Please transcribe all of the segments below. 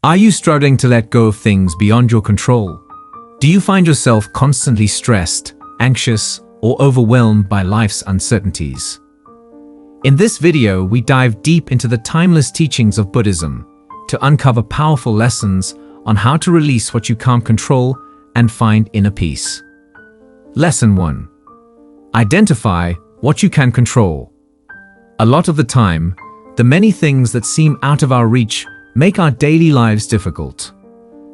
Are you struggling to let go of things beyond your control? Do you find yourself constantly stressed, anxious, or overwhelmed by life's uncertainties? In this video, we dive deep into the timeless teachings of Buddhism to uncover powerful lessons on how to release what you can't control and find inner peace. Lesson 1. Identify what you can control. A lot of the time, the many things that seem out of our reach make our daily lives difficult.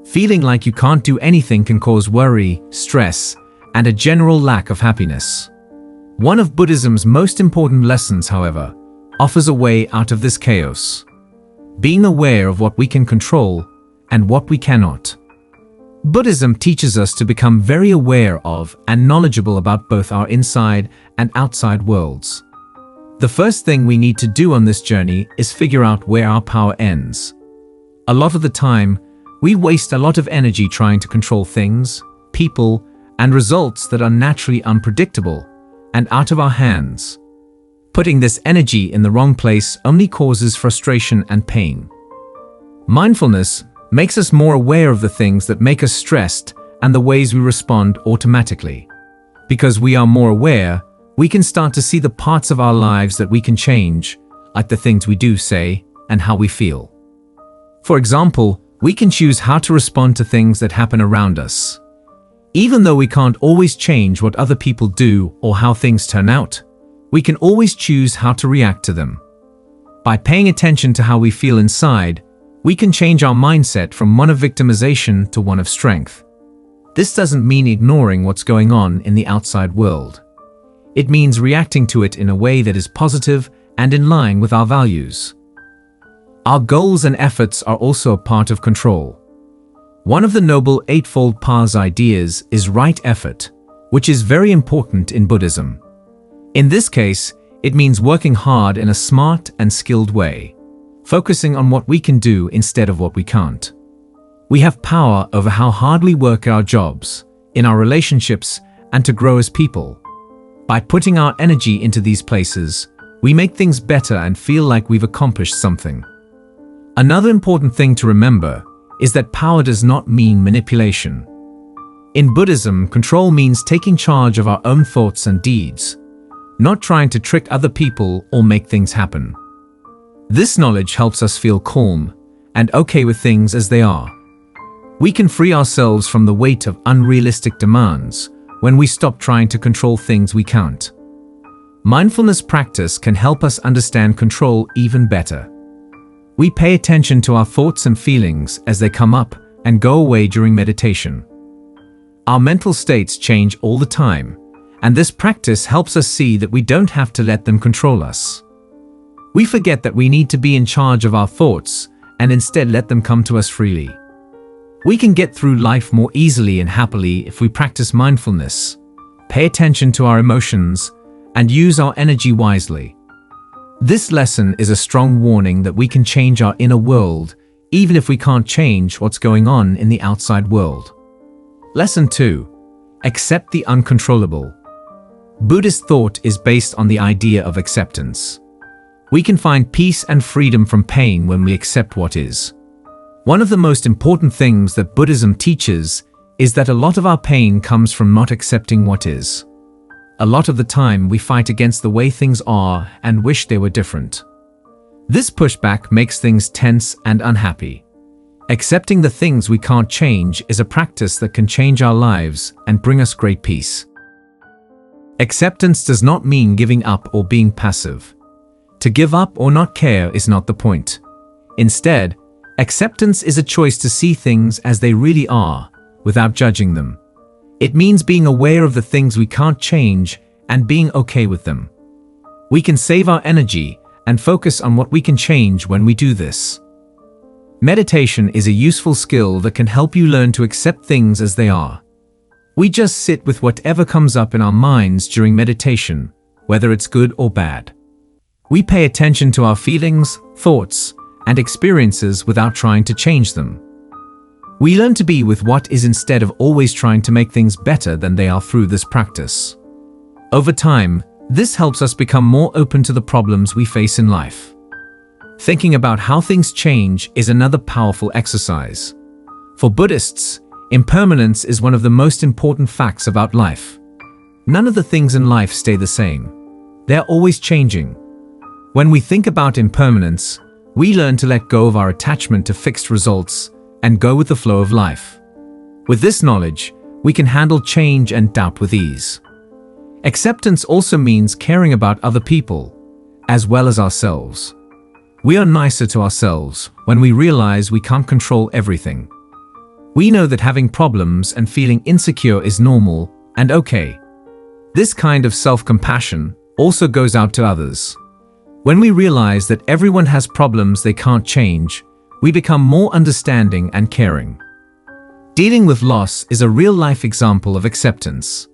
Feeling like you can't do anything can cause worry, stress, and a general lack of happiness. One of Buddhism's most important lessons, however, offers a way out of this chaos. Being aware of what we can control and what we cannot. Buddhism teaches us to become very aware of and knowledgeable about both our inside and outside worlds. The first thing we need to do on this journey is figure out where our power ends. A lot of the time, we waste a lot of energy trying to control things, people, and results that are naturally unpredictable and out of our hands. Putting this energy in the wrong place only causes frustration and pain. Mindfulness makes us more aware of the things that make us stressed and the ways we respond automatically. Because we are more aware, we can start to see the parts of our lives that we can change, like the things we do say and how we feel. For example, we can choose how to respond to things that happen around us. Even though we can't always change what other people do or how things turn out, we can always choose how to react to them. By paying attention to how we feel inside, we can change our mindset from one of victimization to one of strength. This doesn't mean ignoring what's going on in the outside world. It means reacting to it in a way that is positive and in line with our values. Our goals and efforts are also a part of control. One of the Noble Eightfold Path's ideas is right effort, which is very important in Buddhism. In this case, it means working hard in a smart and skilled way, focusing on what we can do instead of what we can't. We have power over how hard we work at our jobs, in our relationships, and to grow as people. By putting our energy into these places, we make things better and feel like we've accomplished something. Another important thing to remember is that power does not mean manipulation. In Buddhism, control means taking charge of our own thoughts and deeds, not trying to trick other people or make things happen. This knowledge helps us feel calm and okay with things as they are. We can free ourselves from the weight of unrealistic demands when we stop trying to control things we can't. Mindfulness practice can help us understand control even better. We pay attention to our thoughts and feelings as they come up and go away during meditation. Our mental states change all the time, and this practice helps us see that we don't have to let them control us. We forget that we need to be in charge of our thoughts and instead let them come to us freely. We can get through life more easily and happily if we practice mindfulness, pay attention to our emotions, and use our energy wisely. This lesson is a strong warning that we can change our inner world even if we can't change what's going on in the outside world. Lesson 2. Accept the uncontrollable. Buddhist thought is based on the idea of acceptance. We can find peace and freedom from pain when we accept what is. One of the most important things that Buddhism teaches is that a lot of our pain comes from not accepting what is. A lot of the time we fight against the way things are and wish they were different. This pushback makes things tense and unhappy. Accepting the things we can't change is a practice that can change our lives and bring us great peace. Acceptance does not mean giving up or being passive. To give up or not care is not the point. Instead, acceptance is a choice to see things as they really are, without judging them. It means being aware of the things we can't change and being okay with them. We can save our energy and focus on what we can change when we do this. Meditation is a useful skill that can help you learn to accept things as they are. We just sit with whatever comes up in our minds during meditation, whether it's good or bad. We pay attention to our feelings, thoughts, and experiences without trying to change them. We learn to be with what is instead of always trying to make things better than they are through this practice. Over time, this helps us become more open to the problems we face in life. Thinking about how things change is another powerful exercise. For Buddhists, impermanence is one of the most important facts about life. None of the things in life stay the same. They're always changing. When we think about impermanence, we learn to let go of our attachment to fixed results and go with the flow of life. With this knowledge, we can handle change and doubt with ease. Acceptance also means caring about other people, as well as ourselves. We are nicer to ourselves when we realize we can't control everything. We know that having problems and feeling insecure is normal and okay. This kind of self-compassion also goes out to others. When we realize that everyone has problems they can't change, we become more understanding and caring. Dealing with loss is a real-life example of acceptance.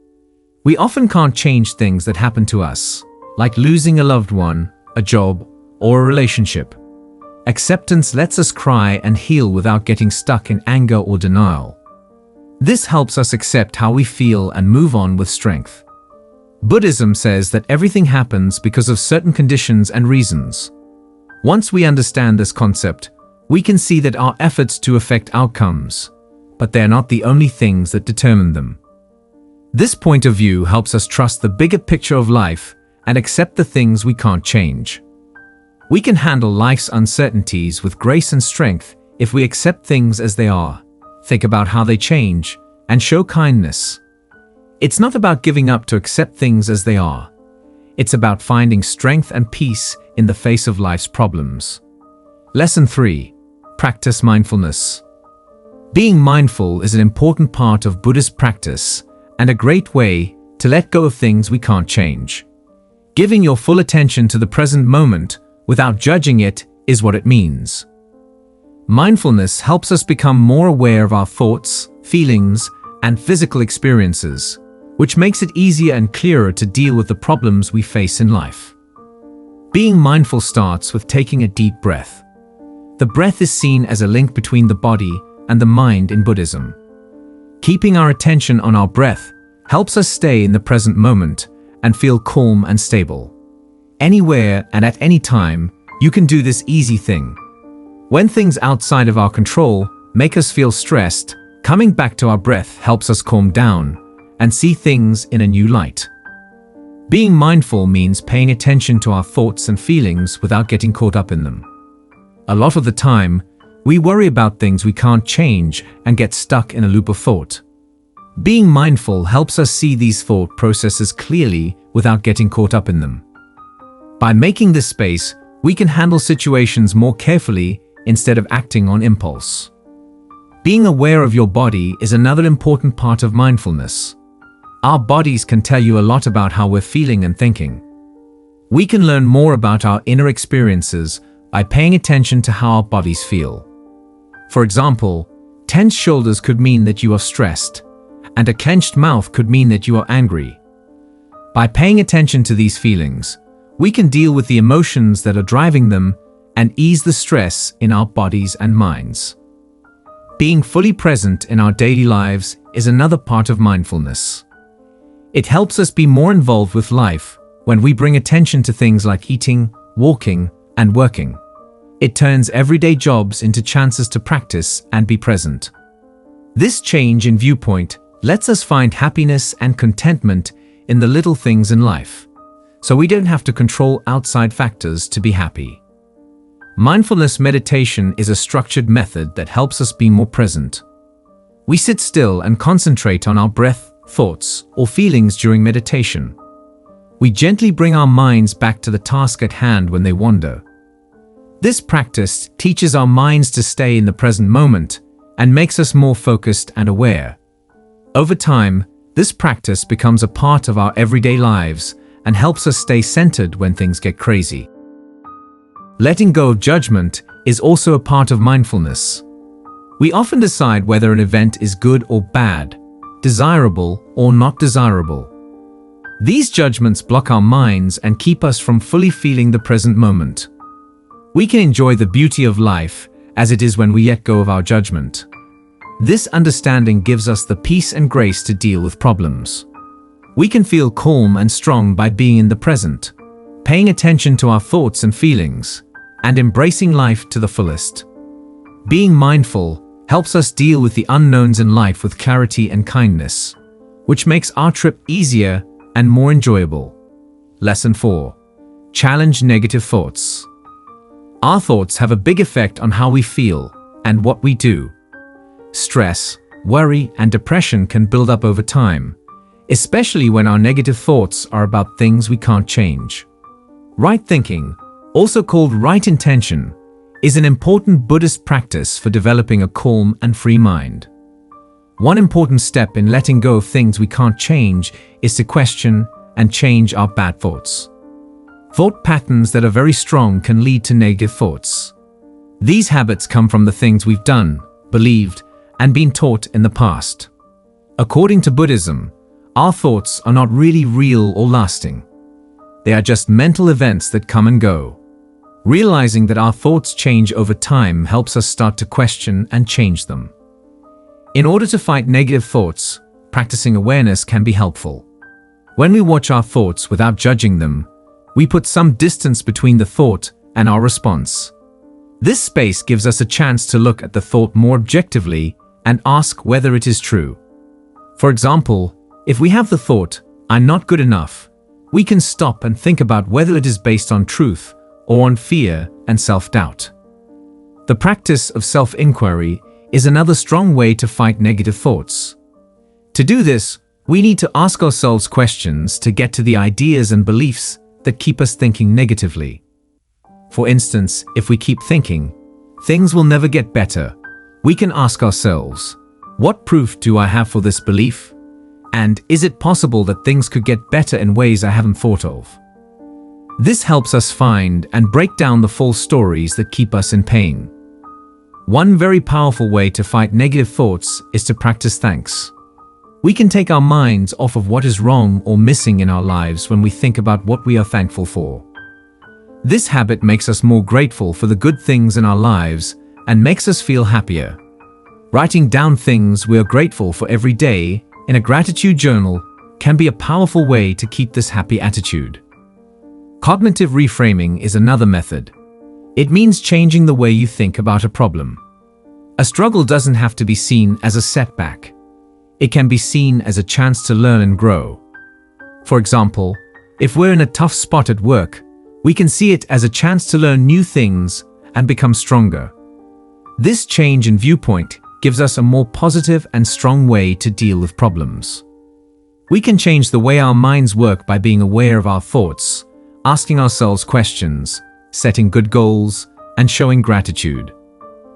We often can't change things that happen to us, like losing a loved one, a job, or a relationship. Acceptance lets us cry and heal without getting stuck in anger or denial. This helps us accept how we feel and move on with strength. Buddhism says that everything happens because of certain conditions and reasons. Once we understand this concept, we can see that our efforts to affect outcomes, but they're not the only things that determine them. This point of view helps us trust the bigger picture of life and accept the things we can't change. We can handle life's uncertainties with grace and strength if we accept things as they are, think about how they change, and show kindness. It's not about giving up to accept things as they are. It's about finding strength and peace in the face of life's problems. Lesson 3. Practice mindfulness. Being mindful is an important part of Buddhist practice and a great way to let go of things we can't change. Giving your full attention to the present moment without judging it is what it means. Mindfulness helps us become more aware of our thoughts, feelings, and physical experiences, which makes it easier and clearer to deal with the problems we face in life. Being mindful starts with taking a deep breath. The breath is seen as a link between the body and the mind in Buddhism. Keeping our attention on our breath helps us stay in the present moment and feel calm and stable. Anywhere and at any time, you can do this easy thing. When things outside of our control make us feel stressed, coming back to our breath helps us calm down and see things in a new light. Being mindful means paying attention to our thoughts and feelings without getting caught up in them. A lot of the time, we worry about things we can't change and get stuck in a loop of thought. Being mindful helps us see these thought processes clearly without getting caught up in them. By making this space, we can handle situations more carefully instead of acting on impulse. Being aware of your body is another important part of mindfulness. Our bodies can tell you a lot about how we're feeling and thinking. We can learn more about our inner experiences by paying attention to how our bodies feel. For example, tense shoulders could mean that you are stressed, and a clenched mouth could mean that you are angry. By paying attention to these feelings, we can deal with the emotions that are driving them and ease the stress in our bodies and minds. Being fully present in our daily lives is another part of mindfulness. It helps us be more involved with life when we bring attention to things like eating, walking, and working. It turns everyday jobs into chances to practice and be present. This change in viewpoint lets us find happiness and contentment in the little things in life, so we don't have to control outside factors to be happy. Mindfulness meditation is a structured method that helps us be more present. We sit still and concentrate on our breath, thoughts, or feelings during meditation. We gently bring our minds back to the task at hand when they wander. This practice teaches our minds to stay in the present moment and makes us more focused and aware. Over time, this practice becomes a part of our everyday lives and helps us stay centered when things get crazy. Letting go of judgment is also a part of mindfulness. We often decide whether an event is good or bad, desirable or not desirable. These judgments block our minds and keep us from fully feeling the present moment. We can enjoy the beauty of life as it is when we let go of our judgment. This understanding gives us the peace and grace to deal with problems. We can feel calm and strong by being in the present, paying attention to our thoughts and feelings, and embracing life to the fullest. Being mindful helps us deal with the unknowns in life with clarity and kindness, which makes our trip easier and more enjoyable. Lesson 4. Challenge negative thoughts. Our thoughts have a big effect on how we feel and what we do. Stress, worry, and depression can build up over time, especially when our negative thoughts are about things we can't change. Right thinking, also called right intention, is an important Buddhist practice for developing a calm and free mind. One important step in letting go of things we can't change is to question and change our bad thoughts. Thought patterns that are very strong can lead to negative thoughts. These habits come from the things we've done, believed, and been taught in the past. According to Buddhism, our thoughts are not really real or lasting. They are just mental events that come and go. Realizing that our thoughts change over time helps us start to question and change them. In order to fight negative thoughts, practicing awareness can be helpful. When we watch our thoughts without judging them, we put some distance between the thought and our response. This space gives us a chance to look at the thought more objectively and ask whether it is true. For example, if we have the thought, "I'm not good enough," we can stop and think about whether it is based on truth or on fear and self-doubt. The practice of self-inquiry is another strong way to fight negative thoughts. To do this, we need to ask ourselves questions to get to the ideas and beliefs that keep us thinking negatively. For instance, if we keep thinking, "Things will never get better," we can ask ourselves, "What proof do I have for this belief? And is it possible that things could get better in ways I haven't thought of?" This helps us find and break down the false stories that keep us in pain. One very powerful way to fight negative thoughts is to practice thanks. We can take our minds off of what is wrong or missing in our lives when we think about what we are thankful for. This habit makes us more grateful for the good things in our lives and makes us feel happier. Writing down things we are grateful for every day in a gratitude journal can be a powerful way to keep this happy attitude. Cognitive reframing is another method. It means changing the way you think about a problem. A struggle doesn't have to be seen as a setback. It can be seen as a chance to learn and grow. For example, if we're in a tough spot at work, we can see it as a chance to learn new things and become stronger. This change in viewpoint gives us a more positive and strong way to deal with problems. We can change the way our minds work by being aware of our thoughts, asking ourselves questions, setting good goals, and showing gratitude.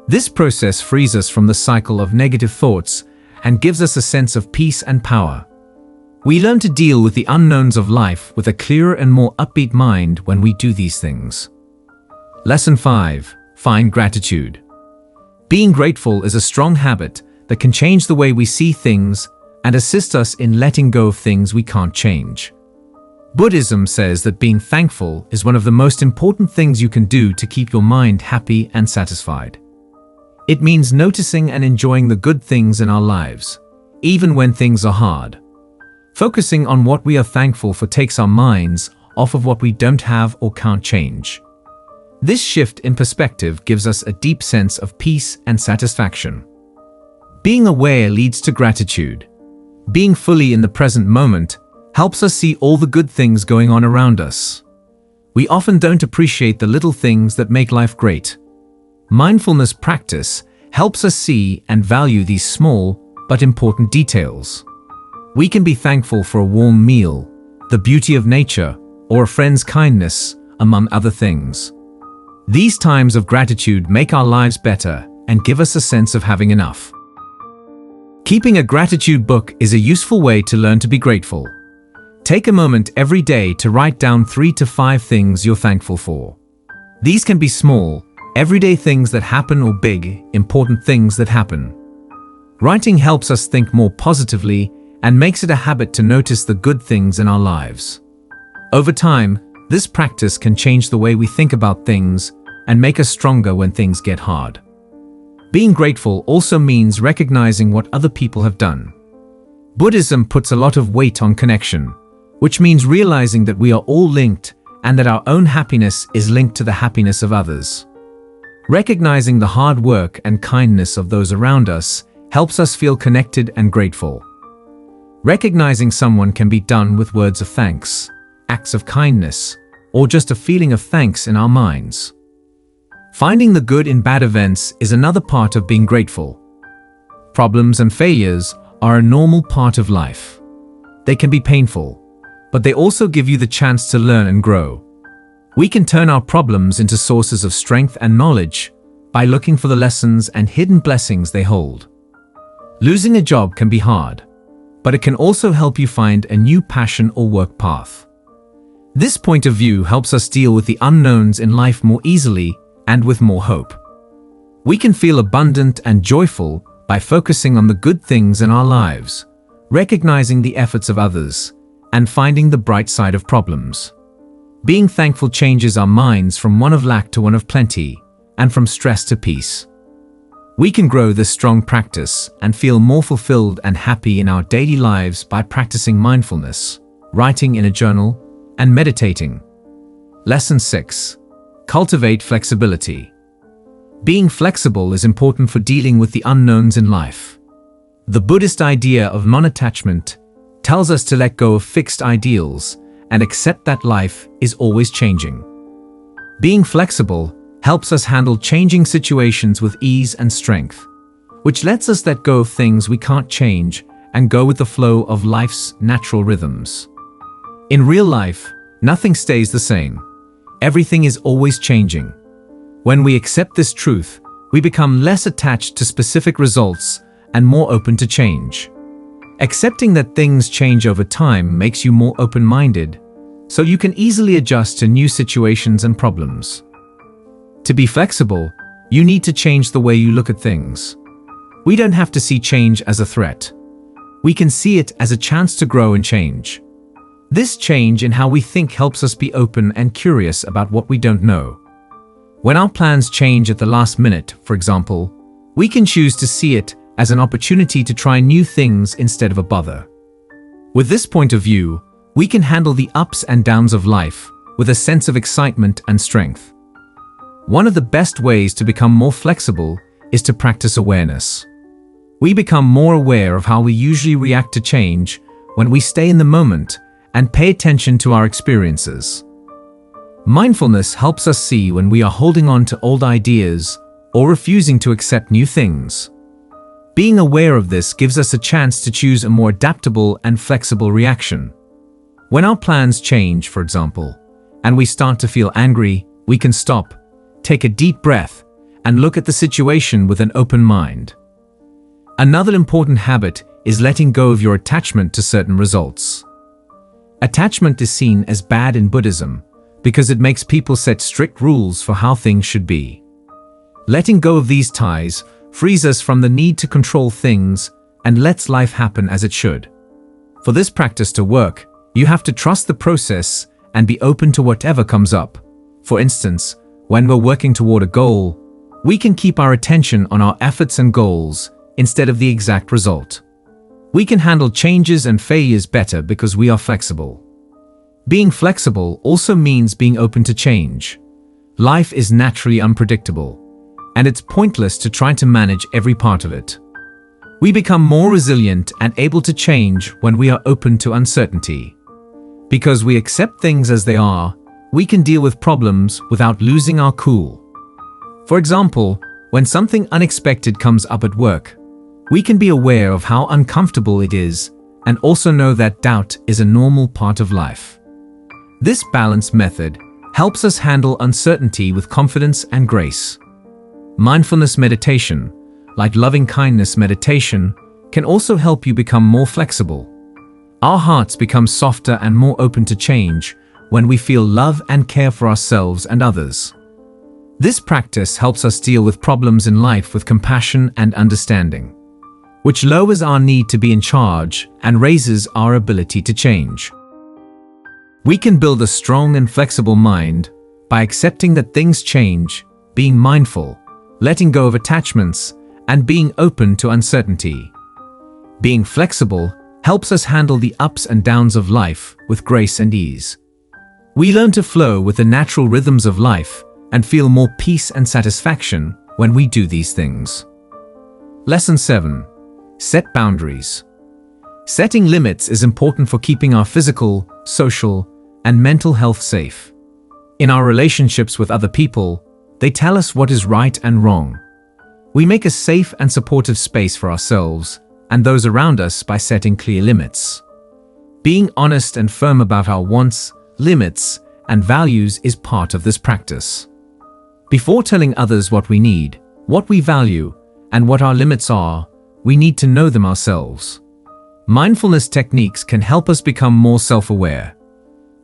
This process frees us from the cycle of negative thoughts and gives us a sense of peace and power. We learn to deal with the unknowns of life with a clearer and more upbeat mind when we do these things. Lesson 5. Find gratitude. Being grateful is a strong habit that can change the way we see things and assist us in letting go of things we can't change. Buddhism says that being thankful is one of the most important things you can do to keep your mind happy and satisfied. It means noticing and enjoying the good things in our lives, even when things are hard. Focusing on what we are thankful for takes our minds off of what we don't have or can't change. This shift in perspective gives us a deep sense of peace and satisfaction. Being aware leads to gratitude. Being fully in the present moment helps us see all the good things going on around us. We often don't appreciate the little things that make life great. Mindfulness practice helps us see and value these small but important details. We can be thankful for a warm meal, the beauty of nature, or a friend's kindness, among other things. These times of gratitude make our lives better and give us a sense of having enough. Keeping a gratitude book is a useful way to learn to be grateful. Take a moment every day to write down 3 to 5 things you're thankful for. These can be small, everyday things that happen or big, important things that happen. Writing helps us think more positively and makes it a habit to notice the good things in our lives. Over time, this practice can change the way we think about things and make us stronger when things get hard. Being grateful also means recognizing what other people have done. Buddhism puts a lot of weight on connection, which means realizing that we are all linked and that our own happiness is linked to the happiness of others. Recognizing the hard work and kindness of those around us helps us feel connected and grateful. Recognizing someone can be done with words of thanks, acts of kindness, or just a feeling of thanks in our minds. Finding the good in bad events is another part of being grateful. Problems and failures are a normal part of life. They can be painful, but they also give you the chance to learn and grow. We can turn our problems into sources of strength and knowledge by looking for the lessons and hidden blessings they hold. Losing a job can be hard, but it can also help you find a new passion or work path. This point of view helps us deal with the unknowns in life more easily and with more hope. We can feel abundant and joyful by focusing on the good things in our lives, recognizing the efforts of others, and finding the bright side of problems. Being thankful changes our minds from one of lack to one of plenty, and from stress to peace. We can grow this strong practice and feel more fulfilled and happy in our daily lives by practicing mindfulness, writing in a journal, and meditating. Lesson 6. Cultivate flexibility. Being flexible is important for dealing with the unknowns in life. The Buddhist idea of non-attachment tells us to let go of fixed ideals and accept that life is always changing. Being flexible helps us handle changing situations with ease and strength, which lets us let go of things we can't change and go with the flow of life's natural rhythms. In real life, nothing stays the same. Everything is always changing. When we accept this truth, we become less attached to specific results and more open to change. Accepting that things change over time makes you more open-minded, so you can easily adjust to new situations and problems. To be flexible, you need to change the way you look at things. We don't have to see change as a threat. We can see it as a chance to grow and change. This change in how we think helps us be open and curious about what we don't know. When our plans change at the last minute, for example, we can choose to see it as an opportunity to try new things instead of a bother. With this point of view, we can handle the ups and downs of life with a sense of excitement and strength. One of the best ways to become more flexible is to practice awareness. We become more aware of how we usually react to change when we stay in the moment and pay attention to our experiences. Mindfulness helps us see when we are holding on to old ideas or refusing to accept new things. Being aware of this gives us a chance to choose a more adaptable and flexible reaction. When our plans change, for example, and we start to feel angry, we can stop, take a deep breath, and look at the situation with an open mind. Another important habit is letting go of your attachment to certain results. Attachment is seen as bad in Buddhism because it makes people set strict rules for how things should be. Letting go of these ties frees us from the need to control things and lets life happen as it should. For this practice to work, you have to trust the process and be open to whatever comes up. For instance, when we're working toward a goal, we can keep our attention on our efforts and goals instead of the exact result. We can handle changes and failures better because we are flexible. Being flexible also means being open to change. Life is naturally unpredictable, and it's pointless to try to manage every part of it. We become more resilient and able to change when we are open to uncertainty. Because we accept things as they are, we can deal with problems without losing our cool. For example, when something unexpected comes up at work, we can be aware of how uncomfortable it is and also know that doubt is a normal part of life. This balanced method helps us handle uncertainty with confidence and grace. Mindfulness meditation, like loving-kindness meditation, can also help you become more flexible. Our hearts become softer and more open to change when we feel love and care for ourselves and others. This practice helps us deal with problems in life with compassion and understanding, which lowers our need to be in charge and raises our ability to change. We can build a strong and flexible mind by accepting that things change, being mindful, letting go of attachments, and being open to uncertainty. Being flexible helps us handle the ups and downs of life with grace and ease. We learn to flow with the natural rhythms of life and feel more peace and satisfaction when we do these things. Lesson 7. Set boundaries. Setting limits is important for keeping our physical, social, and mental health safe. In our relationships with other people, they tell us what is right and wrong. We make a safe and supportive space for ourselves and those around us by setting clear limits. Being honest and firm about our wants, limits, and values is part of this practice. Before telling others what we need, what we value, and what our limits are, we need to know them ourselves. Mindfulness techniques can help us become more self-aware.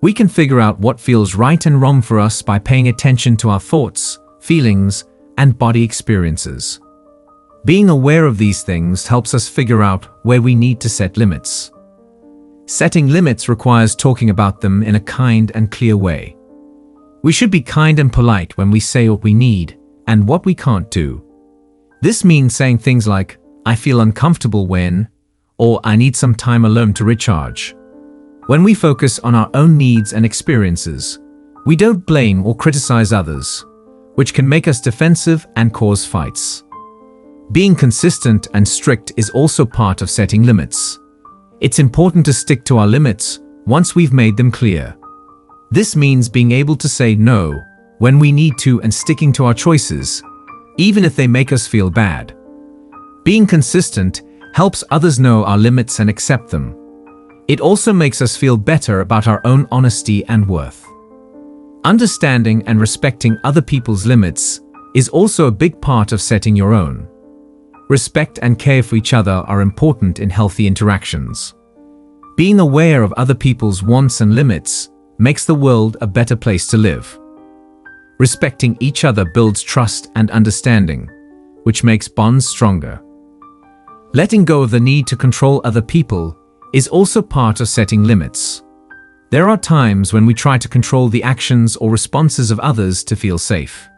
We can figure out what feels right and wrong for us by paying attention to our thoughts, feelings, and body experiences. Being aware of these things helps us figure out where we need to set limits. Setting limits requires talking about them in a kind and clear way. We should be kind and polite when we say what we need and what we can't do. This means saying things like, "I feel uncomfortable when," or "I need some time alone to recharge." When we focus on our own needs and experiences, we don't blame or criticize others, which can make us defensive and cause fights. Being consistent and strict is also part of setting limits. It's important to stick to our limits once we've made them clear. This means being able to say no when we need to and sticking to our choices, even if they make us feel bad. Being consistent helps others know our limits and accept them. It also makes us feel better about our own honesty and worth. Understanding and respecting other people's limits is also a big part of setting your own. Respect and care for each other are important in healthy interactions. Being aware of other people's wants and limits makes the world a better place to live. Respecting each other builds trust and understanding, which makes bonds stronger. Letting go of the need to control other people is also part of setting limits. There are times when we try to control the actions or responses of others to feel safe.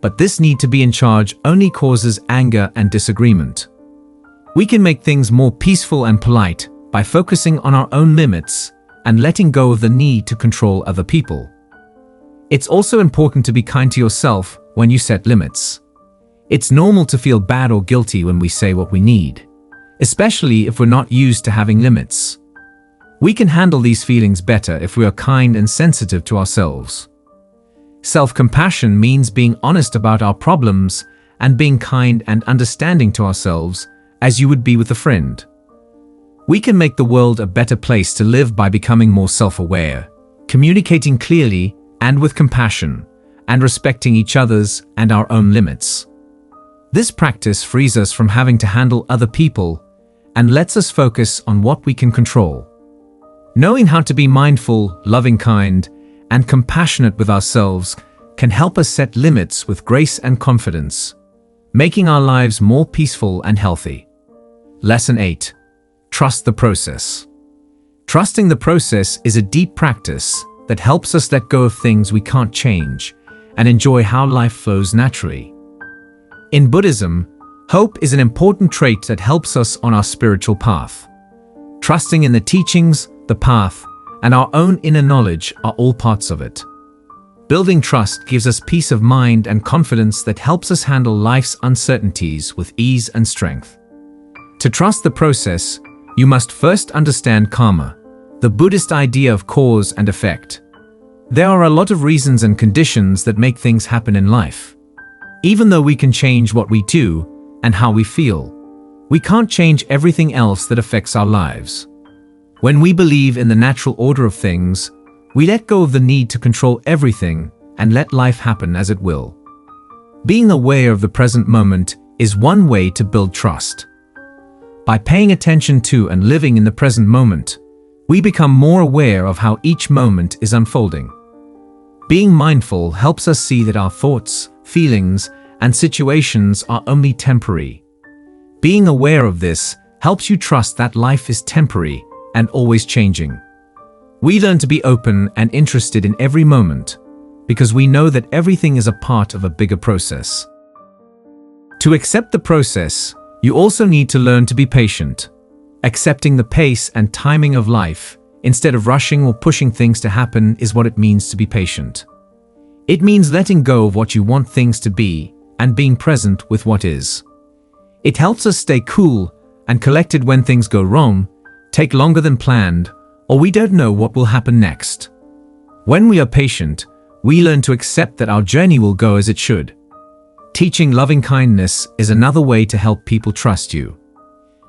But this need to be in charge only causes anger and disagreement. We can make things more peaceful and polite by focusing on our own limits and letting go of the need to control other people. It's also important to be kind to yourself when you set limits. It's normal to feel bad or guilty when we say what we need, especially if we're not used to having limits. We can handle these feelings better if we are kind and sensitive to ourselves. Self-compassion means being honest about our problems and being kind and understanding to ourselves as you would be with a friend. We can make the world a better place to live by becoming more self-aware, communicating clearly and with compassion, and respecting each other's and our own limits. This practice frees us from having to handle other people and lets us focus on what we can control. Knowing how to be mindful, loving, kind, and compassionate with ourselves can help us set limits with grace and confidence, making our lives more peaceful and healthy. Lesson 8. Trust the process. Trusting the process is a deep practice that helps us let go of things we can't change and enjoy how life flows naturally. In Buddhism, hope is an important trait that helps us on our spiritual path. Trusting in the teachings, the path, and our own inner knowledge are all parts of it. Building trust gives us peace of mind and confidence that helps us handle life's uncertainties with ease and strength. To trust the process, you must first understand karma, the Buddhist idea of cause and effect. There are a lot of reasons and conditions that make things happen in life. Even though we can change what we do and how we feel, we can't change everything else that affects our lives. When we believe in the natural order of things, we let go of the need to control everything and let life happen as it will. Being aware of the present moment is one way to build trust. By paying attention to and living in the present moment, we become more aware of how each moment is unfolding. Being mindful helps us see that our thoughts, feelings, and situations are only temporary. Being aware of this helps you trust that life is temporary and always changing. We learn to be open and interested in every moment because we know that everything is a part of a bigger process. To accept the process, you also need to learn to be patient. Accepting the pace and timing of life instead of rushing or pushing things to happen, is what it means to be patient. It means letting go of what you want things to be and being present with what is. It helps us stay cool and collected when things go wrong, take longer than planned, or we don't know what will happen next. When we are patient, we learn to accept that our journey will go as it should. Teaching loving kindness is another way to help people trust you.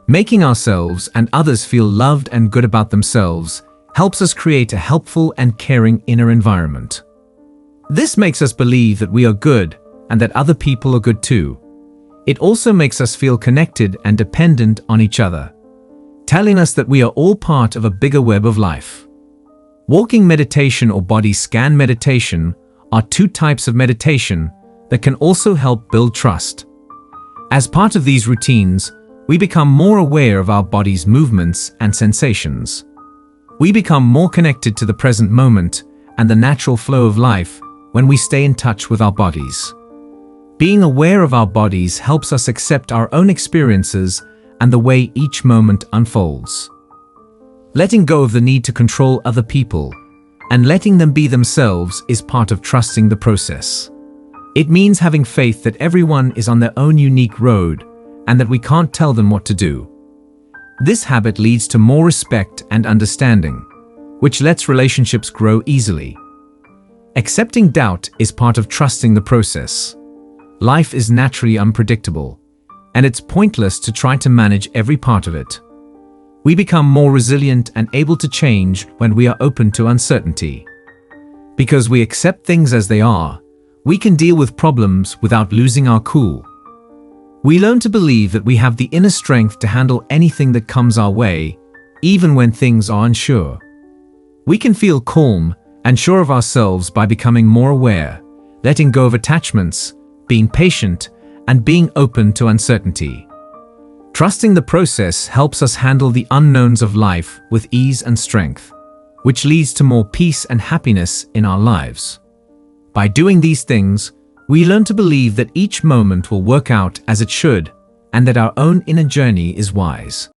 Making ourselves and others feel loved and good about themselves helps us create a helpful and caring inner environment. This makes us believe that we are good and that other people are good too. It also makes us feel connected and dependent on each other, telling us that we are all part of a bigger web of life. Walking meditation or body scan meditation are two types of meditation that can also help build trust. As part of these routines, we become more aware of our body's movements and sensations. We become more connected to the present moment and the natural flow of life when we stay in touch with our bodies. Being aware of our bodies helps us accept our own experiences and the way each moment unfolds. Letting go of the need to control other people and letting them be themselves is part of trusting the process. It means having faith that everyone is on their own unique road and that we can't tell them what to do. This habit leads to more respect and understanding, which lets relationships grow easily. Accepting doubt is part of trusting the process. Life is naturally unpredictable, and it's pointless to try to manage every part of it. We become more resilient and able to change when we are open to uncertainty. Because we accept things as they are, we can deal with problems without losing our cool. We learn to believe that we have the inner strength to handle anything that comes our way, even when things are unsure. We can feel calm and sure of ourselves by becoming more aware, letting go of attachments, being patient, and being open to uncertainty. Trusting the process helps us handle the unknowns of life with ease and strength, which leads to more peace and happiness in our lives. By doing these things, we learn to believe that each moment will work out as it should and that our own inner journey is wise.